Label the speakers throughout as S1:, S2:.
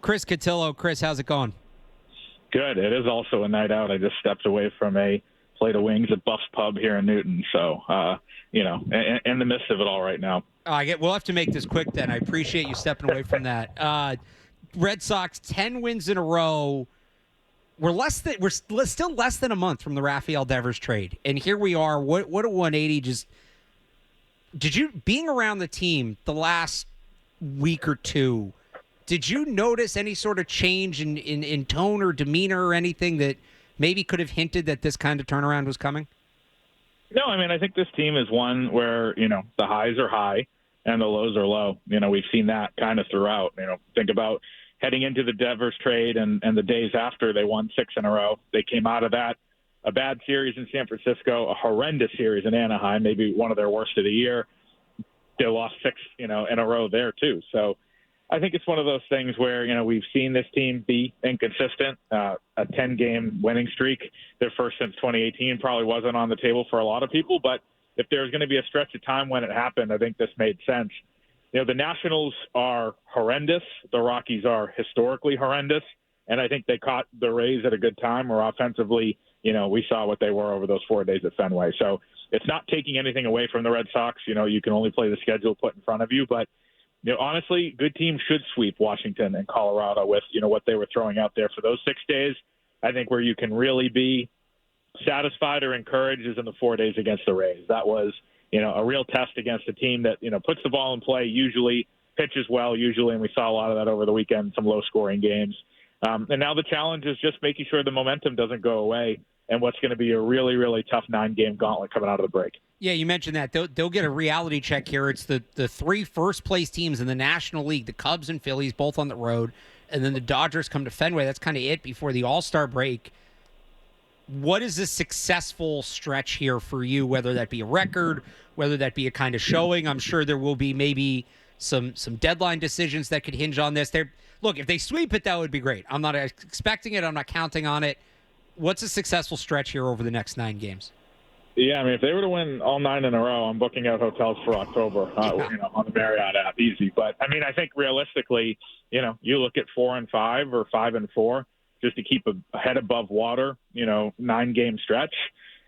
S1: Chris Cotillo. Chris, how's it going?
S2: Good. It is also a night out. I just stepped away from a plate of wings at Buff's Pub here in Newton. So, in the midst of it all right now.
S1: We'll have to make this quick then. I appreciate you stepping away from that. Red Sox, 10 wins in a row. We're still less than a month from the Rafael Devers trade. And here we are. What a 180. Being around the team the last week or two, did you notice any sort of change in tone or demeanor or anything that maybe could have hinted that this kind of turnaround was coming?
S2: No, I think this team is one where, the highs are high and the lows are low. We've seen that kind of throughout. Think about heading into the Devers trade and the days after they won 6 in a row. They came out of that, a bad series in San Francisco, a horrendous series in Anaheim, maybe one of their worst of the year. They lost 6, in a row there too. So I think it's one of those things where, we've seen this team be inconsistent. A 10-game winning streak, their first since 2018, probably wasn't on the table for a lot of people. But if there was going to be a stretch of time when it happened, I think this made sense. The Nationals are horrendous. The Rockies are historically horrendous. And I think they caught the Rays at a good time where offensively, we saw what they were over those 4 days at Fenway. So it's not taking anything away from the Red Sox. You can only play the schedule put in front of you. But honestly, good teams should sweep Washington and Colorado with, what they were throwing out there for those 6 days. I think where you can really be satisfied or encouraged is in the 4 days against the Rays. That was, a real test against a team that, puts the ball in play usually, pitches well usually, and we saw a lot of that over the weekend, some low-scoring games. And now the challenge is just making sure the momentum doesn't go away and what's going to be a really, really tough 9-game gauntlet coming out of the break.
S1: Yeah, you mentioned that. They'll get a reality check here. It's the 3 first-place teams in the National League, the Cubs and Phillies, both on the road, and then the Dodgers come to Fenway. That's kind of it before the All-Star break. What is a successful stretch here for you, whether that be a record, whether that be a kind of showing? I'm sure there will be maybe some deadline decisions that could hinge on this. Look, if they sweep it, that would be great. I'm not expecting it. I'm not counting on it. What's a successful stretch here over the next 9 games?
S2: Yeah, if they were to win all 9 in a row, I'm booking out hotels for October, on the Marriott app, easy. But, I think realistically, you look at 4 and 5 or 5 and 4 just to keep a head above water, 9-game stretch,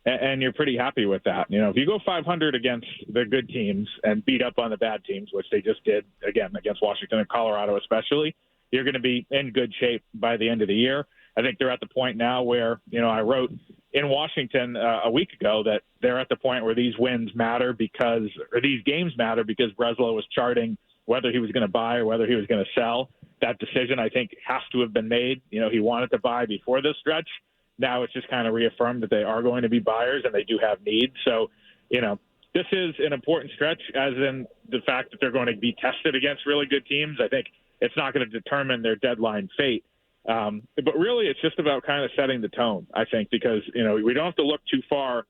S2: and you're pretty happy with that. If you go 500 against the good teams and beat up on the bad teams, which they just did, again, against Washington and Colorado especially, you're going to be in good shape by the end of the year. I think they're at the point now where, I wrote in Washington a week ago that they're at the point where these wins matter these games matter because Breslow was charting whether he was going to buy or whether he was going to sell. That decision, I think, has to have been made. He wanted to buy before this stretch. Now it's just kind of reaffirmed that they are going to be buyers and they do have needs. So, this is an important stretch, as in the fact that they're going to be tested against really good teams. I think it's not going to determine their deadline fate. But really, it's just about kind of setting the tone, I think, because, we don't have to look too far.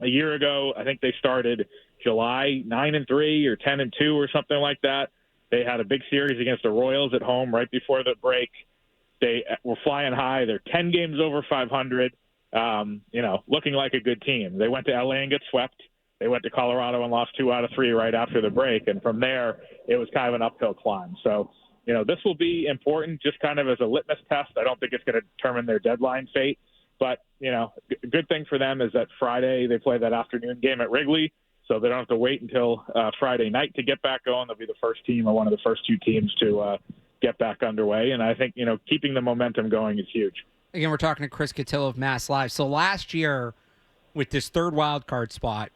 S2: A year ago, I think they started July 9-3 or 10-2 or something like that. They had a big series against the Royals at home right before the break. They were flying high. They're 10 games over 500, looking like a good team. They went to LA and got swept. They went to Colorado and lost 2 out of 3 right after the break. And from there, it was kind of an uphill climb. So, this will be important just kind of as a litmus test. I don't think it's going to determine their deadline fate. But, good thing for them is that Friday they play that afternoon game at Wrigley. So they don't have to wait until Friday night to get back going. They'll be the first team or one of the first 2 teams to get back underway. And I think, keeping the momentum going is huge.
S1: Again, we're talking to Chris Cotillo of MassLive. So last year, with this 3rd wild card spot,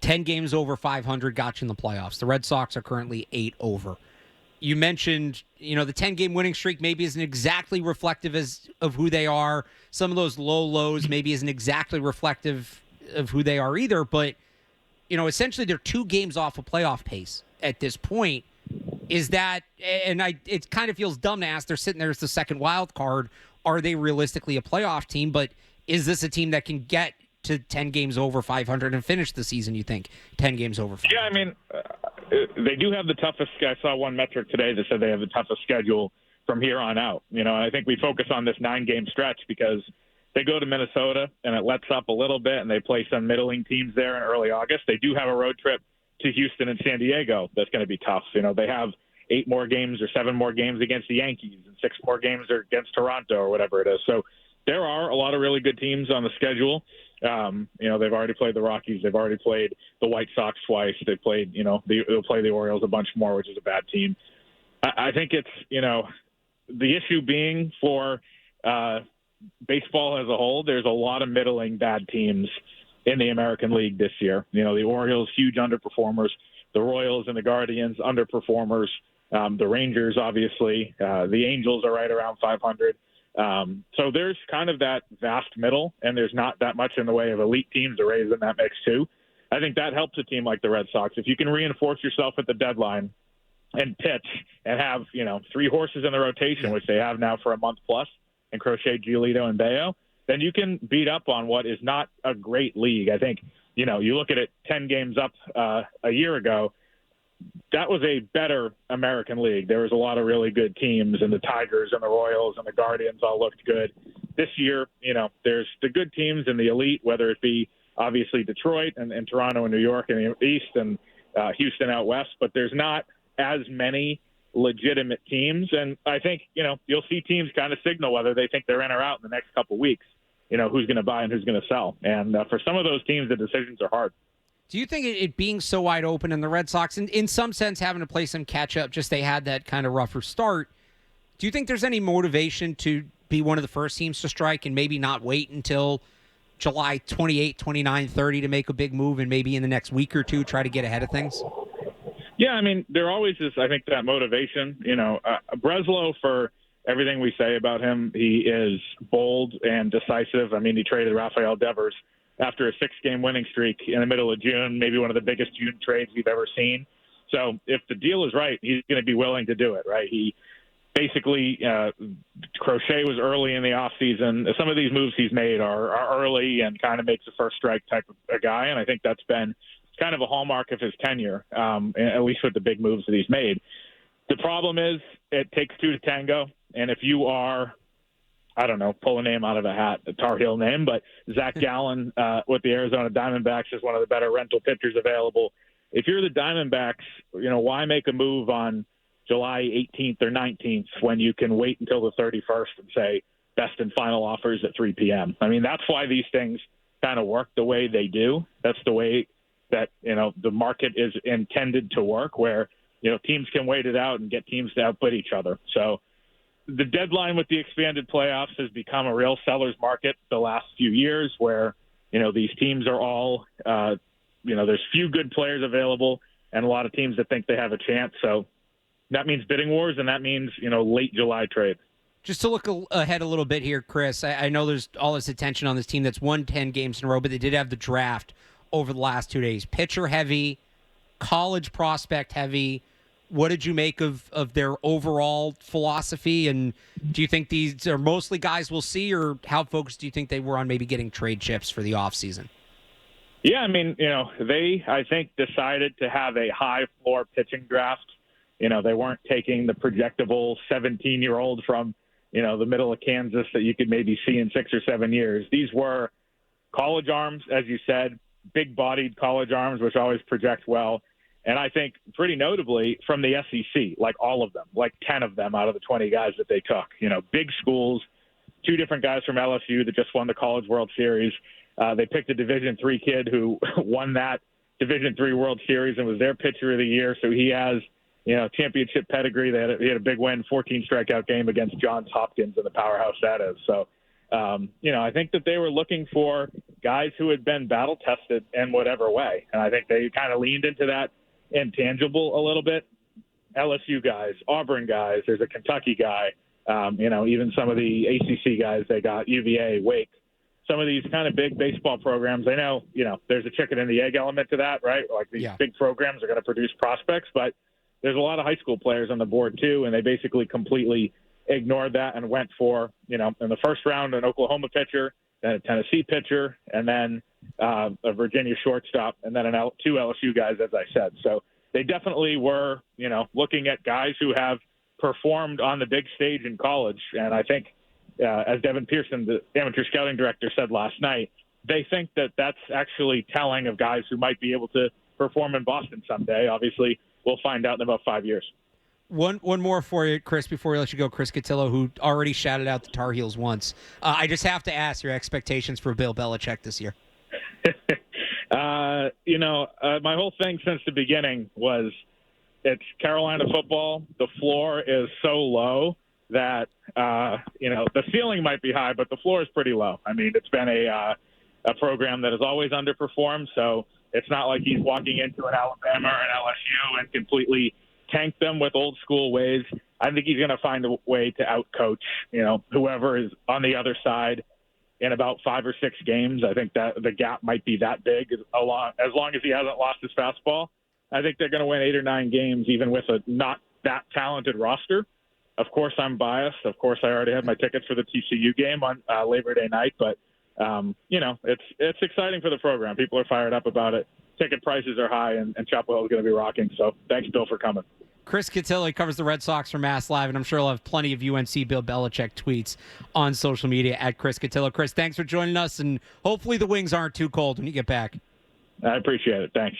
S1: 10 games over 500 got you in the playoffs. The Red Sox are currently 8 over. You mentioned, the 10-game winning streak maybe isn't exactly reflective of who they are. Some of those low lows maybe isn't exactly reflective of who they are either. But, essentially they're 2 games off a playoff pace at this point. Is that, and it kind of feels dumb to ask, they're sitting there as the 2nd wild card. Are they realistically a playoff team? But is this a team that can get to 10 games over 500 and finish the season, you think? 10 games over 500?
S2: Yeah, they do have the toughest. I saw one metric today that said they have the toughest schedule from here on out. I think we focus on this 9-game stretch because they go to Minnesota and it lets up a little bit and they play some middling teams there in early August. They do have a road trip to Houston and San Diego that's going to be tough. They have 8 more games or 7 more games against the Yankees and 6 more games are against Toronto or whatever it is. So there are a lot of really good teams on the schedule. They've already played the Rockies. They've already played the White Sox twice. They played, they'll play the Orioles a bunch more, which is a bad team. I think it's, the issue being for baseball as a whole, there's a lot of middling bad teams in the American League this year. The Orioles, huge underperformers. The Royals and the Guardians, underperformers. The Rangers, obviously. The Angels are right around 500. So there's kind of that vast middle, and there's not that much in the way of elite teams to raise in that mix too. I think that helps a team like the Red Sox. If you can reinforce yourself at the deadline and pitch and have, 3 horses in the rotation, which they have now for a month plus, and Crochet, Giolito, and Bayo, then you can beat up on what is not a great league. I think, you look at it 10 games up a year ago, that was a better American League. There was a lot of really good teams, and the Tigers and the Royals and the Guardians all looked good. This year, there's the good teams and the elite, whether it be obviously Detroit and Toronto and New York in the East and Houston out West, but there's not as many legitimate teams. And I think, you'll see teams kind of signal whether they think they're in or out in the next couple of weeks, who's going to buy and who's going to sell. And for some of those teams, the decisions are hard.
S1: Do you think it being so wide open and the Red Sox, in some sense, having to play some catch-up, just they had that kind of rougher start, do you think there's any motivation to be one of the first teams to strike and maybe not wait until July 28, 29, 30 to make a big move and maybe in the next week or two try to get ahead of things?
S2: Yeah, I mean, there always is, I think, that motivation. Breslow, for everything we say about him, he is bold and decisive. I mean, he traded Rafael Devers after a 6-game winning streak in the middle of June, maybe one of the biggest June trades we've ever seen. So if the deal is right, he's going to be willing to do it, right? He basically, Crochet was early in the offseason. Some of these moves he's made are early and kind of makes a first strike type of a guy, and I think that's been kind of a hallmark of his tenure, at least with the big moves that he's made. The problem is it takes 2 to tango, and if you are, I don't know, pull a name out of a hat, a Tar Heel name, but Zach Gallen with the Arizona Diamondbacks is one of the better rental pitchers available. If you're the Diamondbacks, why make a move on July 18th or 19th when you can wait until the 31st and say best and final offers at 3 p.m.? I mean, that's why these things kind of work the way they do. That's the way that, the market is intended to work, where, teams can wait it out and get teams to outbid each other. So the deadline with the expanded playoffs has become a real seller's market the last few years, where, these teams are all, there's few good players available and a lot of teams that think they have a chance. So that means bidding wars, and that means, late July trade.
S1: Just to look ahead a little bit here, Chris, I know there's all this attention on this team that's won 10 games in a row, but they did have the draft over the last 2 days. Pitcher heavy, college prospect heavy. What did you make of their overall philosophy? And do you think these are mostly guys we'll see, or how focused do you think they were on maybe getting trade chips for the offseason?
S2: Yeah, I mean, they, I think, decided to have a high-floor pitching draft. They weren't taking the projectable 17-year-old from, the middle of Kansas that you could maybe see in 6 or 7 years. These were college arms, as you said, big-bodied college arms, which always project well. And I think pretty notably from the SEC, like all of them, like 10 of them out of the 20 guys that they took, big schools, 2 different guys from LSU that just won the College World Series. They picked a Division III kid who won that Division III World Series and was their pitcher of the year. So he has, championship pedigree. He had a big win, 14 strikeout game against Johns Hopkins and the powerhouse that is. So, I think that they were looking for guys who had been battle tested in whatever way. And I think they kind of leaned into that intangible a little bit. LSU guys, Auburn guys, there's a Kentucky guy, even some of the ACC guys they got, UVA, Wake, some of these kind of big baseball programs. I know, there's a chicken and the egg element to that, right? Like these big programs are going to produce prospects, but there's a lot of high school players on the board too, and they basically completely ignored that and went for, in the first round, an Oklahoma pitcher, then a Tennessee pitcher, and then a Virginia shortstop, and then 2 LSU guys, as I said. So they definitely were, looking at guys who have performed on the big stage in college. And I think, as Devin Pearson, the amateur scouting director, said last night, they think that that's actually telling of guys who might be able to perform in Boston someday. Obviously, we'll find out in about 5 years.
S1: One more for you, Chris, before we let you go. Chris Cotillo, who already shouted out the Tar Heels once. I just have to ask your expectations for Bill Belichick this year.
S2: My whole thing since the beginning was it's Carolina football. The floor is so low that, the ceiling might be high, but the floor is pretty low. I mean, it's been a program that has always underperformed, so it's not like he's walking into an Alabama or an LSU and completely tank them with old school ways. I think he's going to find a way to outcoach, whoever is on the other side in about 5 or 6 games. I think that the gap might be that big as long as he hasn't lost his fastball. I think they're going to win 8 or 9 games, even with a not that talented roster. Of course, I'm biased. Of course, I already had my tickets for the TCU game on Labor Day night, but it's exciting for the program. People are fired up about it. Ticket prices are high, and Chapel Hill is going to be rocking. So thanks, Bill, for coming.
S1: Chris Cotillo covers the Red Sox for MassLive, and I'm sure he'll have plenty of UNC Bill Belichick tweets on social media at Chris Cotillo. Chris, thanks for joining us, and hopefully the wings aren't too cold when you get back.
S2: I appreciate it. Thanks.